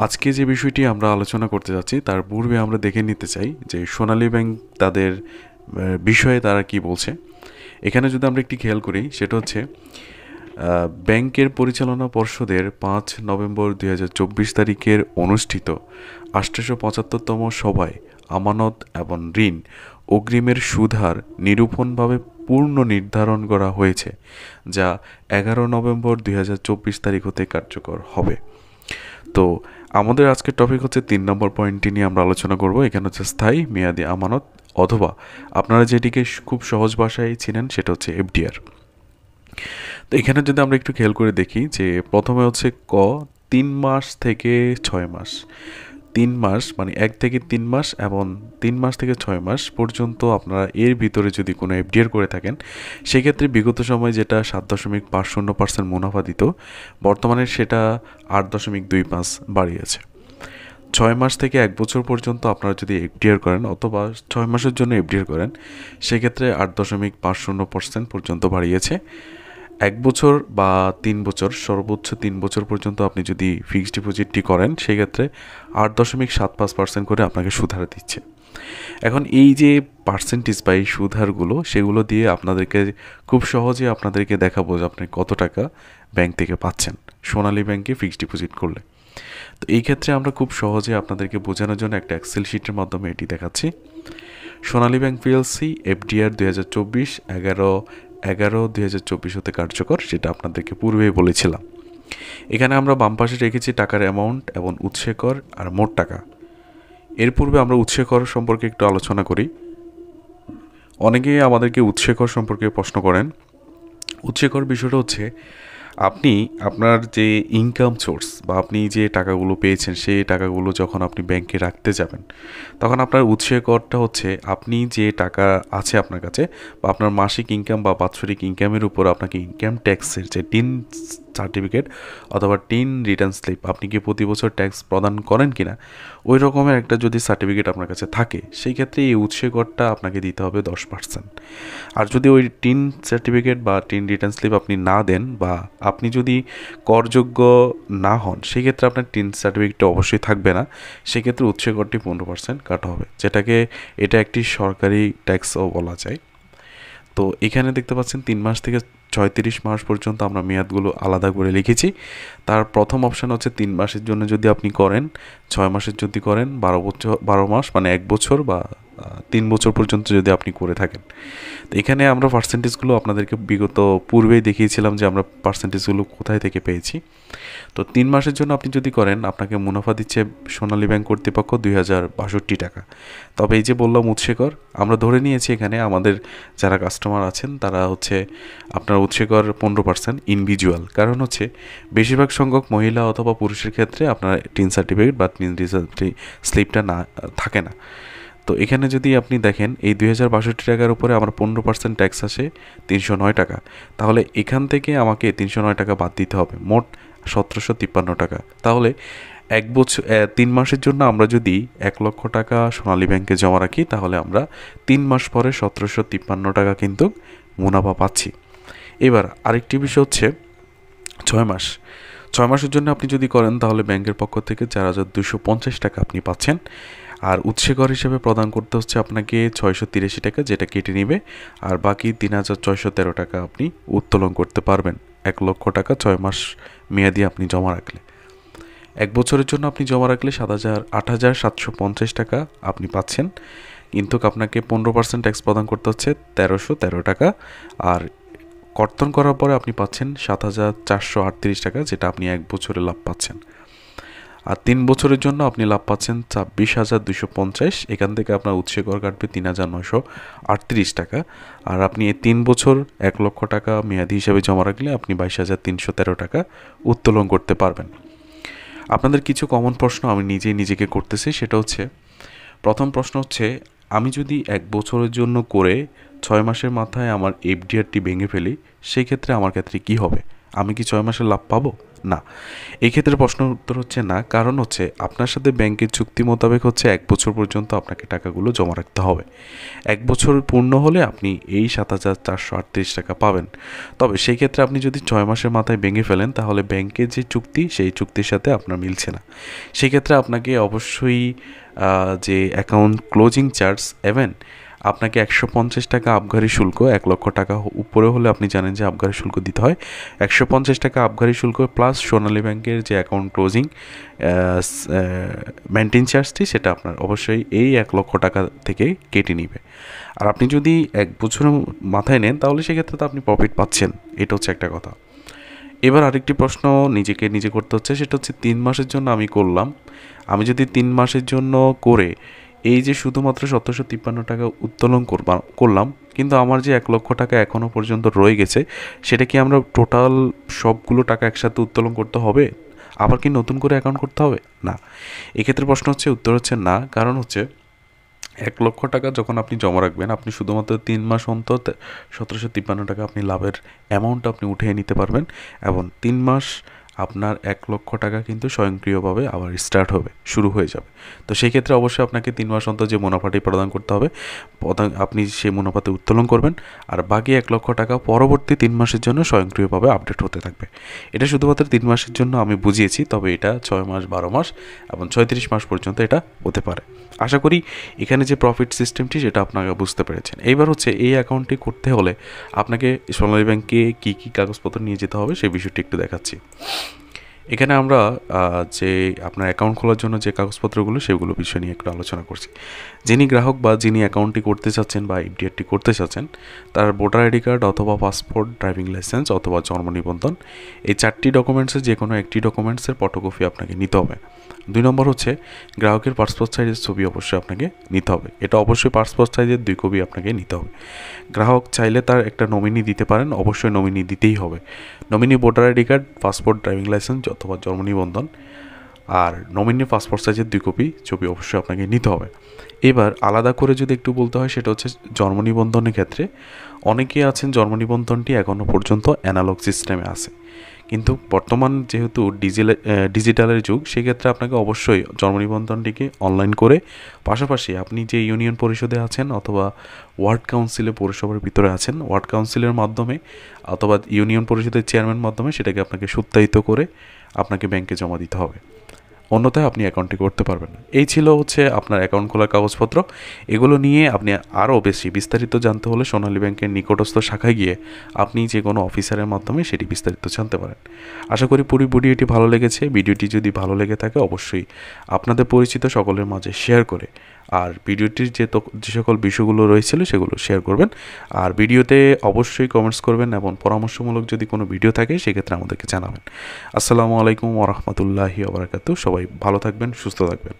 আজকে যে বিষয়টি আমরা আলোচনা করতে যাচ্ছি তার পূর্বে আমরা দেখে নিতে চাই যে সোনালী ব্যাংক তাদের বিষয়ে তারা কি বলছে। এখানে যদি আমরা একটি খেয়াল করি সেটা হচ্ছে ব্যাংকের পরিচালনা পর্ষদের 5 নভেম্বর 2024 তারিখের অনুষ্ঠিত 875তম সভায় আমানত এবং ঋণ অগ্রিমের সুদহার নিরূপণভাবে পূর্ণ নির্ধারণ করা হয়েছে, যা 11 নভেম্বর 2024 তারিখ হতে কার্যকর হবে। তো আমাদের আজকের টপিক হচ্ছে 3 নম্বর পয়েন্টটি নিয়ে আমরা আলোচনা করব। এখানে হচ্ছে স্থায়ী মেয়াদি আমানত, অথবা আপনারা যেটিকে খুব সহজ ভাষায় চিনেন সেটা হচ্ছে এফডিআর। তো এখানে যদি আমরা একটু খেয়াল করে দেখি যে প্রথমে হচ্ছে 3 মাস থেকে 6 মাস। 3 মাস মানে 1 থেকে 3 মাস এবং 3 মাস থেকে 6 মাস পর্যন্ত আপনারা এর ভিতরে যদি কোনো এফডিআর করে থাকেন, সেক্ষেত্রে বিগত সময় যেটা 7.50% মুনাফা দিত, বর্তমানে সেটা 8.25 বাড়িয়েছে। 6 মাস থেকে 1 বছর পর্যন্ত আপনারা যদি এফডিআর করেন অথবা 6 মাসের জন্য এফডিআর করেন, সেক্ষেত্রে 8.50% পর্যন্ত বাড়িয়েছে। 1 বছর বা 3 বছর, সর্বোচ্চ 3 বছর পর্যন্ত আপনি যদি ফিক্সড ডিপোজিটটি করেন, সেক্ষেত্রে 8.75% করে আপনাকে সুদহার দিচ্ছে। এখন এই যে পার্সেন্টেজ বা এই সুদহারগুলো, সেগুলো দিয়ে আপনাদেরকে খুব সহজে আপনাদেরকে দেখাবো যে আপনি কত টাকা ব্যাংক থেকে পাচ্ছেন সোনালী ব্যাংকে ফিক্সড ডিপোজিট করলে। তো এই ক্ষেত্রে আমরা খুব সহজে আপনাদেরকে বোঝানোর জন্য একটা এক্সেল শিটের মাধ্যমে এটি দেখাচ্ছি। সোনালী ব্যাংক পিএলসি এফডিআর 2024 11/11/2024 হতে কার্যকর, সেটা আপনাদেরকে পূর্বেই বলেছিলাম। এখানে আমরা বাম পাশে রেখেছি টাকার অ্যামাউন্ট এবং উৎসে কর আর মোট টাকা। এর পূর্বে আমরা উৎসে কর সম্পর্কে একটু আলোচনা করি। অনেকেই আমাদেরকে উৎসে কর সম্পর্কে প্রশ্ন করেন। উৎসে কর বিষয়টা হচ্ছে আপনি আপনার যে ইনকাম সোর্স বা আপনি যে টাকাগুলো পেয়েছেন, সেই টাকাগুলো যখন আপনি ব্যাংকে রাখতে যাবেন, তখন আপনার উৎসে করটা হচ্ছে আপনি যে টাকা আছে আপনার কাছে বা আপনার মাসিক ইনকাম বা বাৎসরিক ইনকামের উপর আপনাকে ইনকাম ট্যাক্সের যে টিন সার্টিফিকেট অথবা টিন রিটার্ন স্লিপ, আপনি কি প্রতি বছর ট্যাক্স প্রদান করেন কিনা, ওই রকমের একটা যদি সার্টিফিকেট আপনার কাছে থাকে, সেই ক্ষেত্রে এই উৎসে করটা আপনাকে দিতে হবে 10%। আর যদি ওই টিন সার্টিফিকেট বা টিন রিটার্ন স্লিপ আপনি না দেন বা আপনি যদি করযোগ্য না হন, সেক্ষেত্রে আপনার টিন সার্টিফিকেটটা অবশ্যই থাকবে না। সেক্ষেত্রে উৎসে করটি 15% কাটা হবে, যেটাকে এটা একটি সরকারি ট্যাক্সও বলা যায়। তো এখানে দেখতে পাচ্ছেন 3 মাস থেকে 36 মাস পর্যন্ত আমরা মেয়াদগুলো আলাদা করে লিখেছি। তার প্রথম অপশান হচ্ছে 3 মাসের জন্য যদি আপনি করেন, 6 মাসের যদি করেন, 12 মাস মানে 1 বছর বা 3 বছর পর্যন্ত যদি আপনি করে থাকেন। তো এখানে আমরা পার্সেন্টেজগুলো আপনাদেরকে বিগত পূর্বেই দেখিয়েছিলাম যে আমরা পার্সেন্টেজগুলো কোথায় থেকে পেয়েছি। তো 3 মাসের জন্য আপনি যদি করেন, আপনাকে মুনাফা দিচ্ছে সোনালী ব্যাংক কর্তৃপক্ষ 2062 টাকা। তবে এই যে বললাম উৎসে কর, আমরা ধরে নিয়েছি এখানে আমাদের যারা কাস্টমার আছেন তারা হচ্ছে আপনার উৎসে কর 15% ইন্ডিভিজুয়াল। কারণ হচ্ছে বেশিরভাগ সংখ্যক মহিলা অথবা পুরুষের ক্ষেত্রে আপনার টিন সার্টিফিকেট বা টিন স্লিপটা না থাকে না। তো এখানে যদি আপনি দেখেন এই 2062 টাকার উপরে আমার 15% ট্যাক্স আসে 309 টাকা, তাহলে এখান থেকে আমাকে 309 টাকা বাদ দিতে হবে, মোট 1753 টাকা। তাহলে 1 বছর 3 মাসের জন্য আমরা যদি 1 লক্ষ টাকা সোনালী ব্যাংকে জমা রাখি, তাহলে আমরা 3 মাস পরে 1753 টাকা কিন্তু মুনাফা পাচ্ছি। এবার আরেকটি বিষয় হচ্ছে 6 মাস। 6 মাসের জন্য আপনি যদি করেন, তাহলে ব্যাংকের পক্ষ থেকে 4250 টাকা আপনি পাচ্ছেন। আর উৎসে কর হিসেবে প্রদান করতে হচ্ছে আপনাকে 683 টাকা, যেটা কেটে নেবে, আর বাকি 3613 টাকা আপনি উত্তোলন করতে পারবেন 1 লক্ষ টাকা 6 মাস মেয়াদি আপনি জমা রাখলে। 1 বছরের জন্য আপনি জমা রাখলে 8,750 টাকা আপনি পাচ্ছেন, কিন্তু আপনাকে 15% ট্যাক্স প্রদান করতে হচ্ছে 1313 টাকা। আর কর্তন করার পরে আপনি পাচ্ছেন 7,438 টাকা, যেটা আপনি 1 বছরে লাভ পাচ্ছেন। আর 3 বছরের জন্য আপনি লাভ পাচ্ছেন 26,250। এখান থেকে আপনার উৎসে কর কাটবে 3,938 টাকা। আর আপনি এই 3 বছর 1 লক্ষ টাকা মেয়াদি হিসাবে জমা রাখলে আপনি 22,313 টাকা উত্তোলন করতে পারবেন। আপনাদের কিছু কমন প্রশ্ন আমি নিজেকে করতেছি, সেটা হচ্ছে, প্রথম প্রশ্ন হচ্ছে, আমি যদি 1 বছরের জন্য করে 6 মাসের মাথায় আমার এফডিআরটি ভেঙে ফেলি, সেই ক্ষেত্রে আমার ক্ষেত্রে কী হবে? আমি কি 6 মাসের লাভ পাবো? না। এই ক্ষেত্রে প্রশ্নের উত্তর হচ্ছে না, কারণ হচ্ছে আপনার সাথে ব্যাংকের চুক্তি মোতাবেক হচ্ছে 1 বছর পর্যন্ত আপনাকে টাকাগুলো জমা রাখতে হবে। 1 বছর পূর্ণ হলে আপনি এই 7,438 টাকা পাবেন। তবে সেই ক্ষেত্রে আপনি যদি 6 মাসের মাথায় ভেঙে ফেলেন তাহলে ব্যাংকের যে চুক্তি সেই চুক্তির সাথে আপনার মিলছে না। সেক্ষেত্রে আপনাকে অবশ্যই যে অ্যাকাউন্ট ক্লোজিং চার্জ এবং আপনাকে 150 টাকা আবগারি শুল্ক, 1 লক্ষ টাকা উপরে হলে আপনি জানেন যে আবগারি শুল্ক দিতে হয়। 150 টাকা আবগারি শুল্ক প্লাস সোনালী ব্যাংকের যে অ্যাকাউন্ট ক্লোজিং মেনটেন চার্জটি, সেটা আপনার অবশ্যই এই 1 লক্ষ টাকা থেকে কেটে নিবে। আর আপনি যদি 1 বছরের মাথায় নেন তাহলে সেক্ষেত্রে তো আপনি প্রফিট পাচ্ছেন, এটা হচ্ছে একটা কথা। এবার আরেকটি প্রশ্ন নিজে করতে হচ্ছে, সেটা হচ্ছে 3 মাসের জন্য আমি করলাম, আমি যদি 3 মাসের জন্য করে এই যে শুধুমাত্র 753 টাকা উত্তোলন করলাম, কিন্তু আমার যে 1 লক্ষ টাকা এখনও পর্যন্ত রয়ে গেছে, সেটা কি আমরা টোটাল সবগুলো টাকা একসাথে উত্তোলন করতে হবে? আবার কি নতুন করে অ্যাকাউন্ট করতে হবে? না। এক্ষেত্রে প্রশ্ন হচ্ছে, উত্তর হচ্ছে না, কারণ হচ্ছে 1 লক্ষ টাকা যখন আপনি জমা রাখবেন, আপনি শুধুমাত্র 3 মাস অন্তর 1753 টাকা আপনি লাভের অ্যামাউন্ট আপনি উঠিয়ে নিতে পারবেন, এবং 3 মাস আপনার 1 লক্ষ টাকা কিন্তু স্বয়ংক্রিয়ভাবে আবার স্টার্ট হবে, শুরু হয়ে যাবে। তো সেই ক্ষেত্রে অবশ্যই আপনাকে 3 মাস অন্তর যে মুনাফাটি প্রদান করতে হবে, আপনি সেই মুনাফাতে উত্তোলন করবেন, আর বাকি 1 লক্ষ টাকা পরবর্তী 3 মাসের জন্য স্বয়ংক্রিয়ভাবে আপডেট হতে থাকবে। এটা শুধুমাত্র 3 মাসের জন্য আমি বুঝিয়েছি, তবে এটা 6 মাস, 12 মাস এবং 36 মাস পর্যন্ত এটা হতে পারে। আশা করি এখানে যে প্রফিট সিস্টেমটি সেটা আপনারা বুঝতে পেরেছেন। এইবার হচ্ছে এই অ্যাকাউন্টটি করতে হলে আপনাকে সোনালী ব্যাংকে কী কী কাগজপত্র নিয়ে যেতে হবে সেই বিষয়টি একটু দেখাচ্ছি। এখানে আমরা যে আপনার অ্যাকাউন্ট খোলার জন্য যে কাগজপত্রগুলো, সেগুলো বিষয় নিয়ে একটু আলোচনা করছি। যিনি গ্রাহক বা যিনি অ্যাকাউন্টটি করতে চাচ্ছেন বা এফডিআরটি করতে চাচ্ছেন, তার ভোটার আইডি কার্ড অথবা পাসপোর্ট, ড্রাইভিং লাইসেন্স অথবা জন্ম নিবন্ধন, এই 4টি ডকুমেন্টসের যে কোনো একটি ডকুমেন্টসের ফটোকপি আপনাকে নিতে হবে। 2 নম্বর হচ্ছে গ্রাহকের পাসপোর্ট সাইজের ছবি অবশ্যই আপনাকে নিতে হবে, এটা অবশ্যই পাসপোর্ট সাইজের 2 কপি আপনাকে নিতে হবে। গ্রাহক চাইলে তার একটা নমিনি দিতে পারেন, অবশ্যই নমিনি দিতেই হবে। Nominee voter ID card, passport, driving licence অথবা জন্ম নিবন্ধন, আর নমিনি পাসপোর্ট সাইজের 2 কপি ছবি অবশ্যই আপনাকে নিতে হবে। এবার আলাদা করে যদি একটু বলতে হয়, সেটা হচ্ছে জন্ম নিবন্ধনের ক্ষেত্রে অনেকেই আছেন জন্ম নিবন্ধনটি এখনও পর্যন্ত অ্যানালগ সিস্টেমে আছে, কিন্তু বর্তমান যেহেতু ডিজিটালের যুগ, সেক্ষেত্রে আপনাকে অবশ্যই জন্ম নিবন্ধনটিকে অনলাইন করে, পাশাপাশি আপনি যে ইউনিয়ন পরিষদে আছেন অথবা ওয়ার্ড কাউন্সিলে পৌরসভার ভিতরে আছেন, ওয়ার্ড কাউন্সিলের মাধ্যমে অথবা ইউনিয়ন পরিষদের চেয়ারম্যান মাধ্যমে সেটাকে আপনাকে সত্যায়িত করে আপনাকে ব্যাংকে জমা দিতে হবে, অন্যথায় আপনি অ্যাকাউন্টটি করতে পারবেন না। এই ছিল হচ্ছে আপনার অ্যাকাউন্ট খোলার কাগজপত্র। এগুলো নিয়ে আপনি আরও বেশি বিস্তারিত জানতে হলে সোনালী ব্যাংকের নিকটস্থ শাখায় গিয়ে আপনি যে কোনো অফিসারের মাধ্যমে সেটি বিস্তারিত জানতে পারেন। আশা করি পুরো ভিডিওটি ভালো লেগেছে। ভিডিওটি যদি ভালো লেগে থাকে অবশ্যই আপনাদের পরিচিত সকলের মাঝে শেয়ার করে, আর ভিডিওটির যে সকল বিষয়গুলো রয়েছিল সেগুলো শেয়ার করবেন, আর ভিডিওতে অবশ্যই কমেন্টস করবেন, এবং পরামর্শমূলক যদি কোনো ভিডিও থাকে সেক্ষেত্রে আমাদেরকে জানাবেন। আসসালামু আলাইকুম ওয়া রাহমাতুল্লাহি ওয়া বারাকাতুহু। সবাই ভালো থাকবেন, সুস্থ থাকবেন।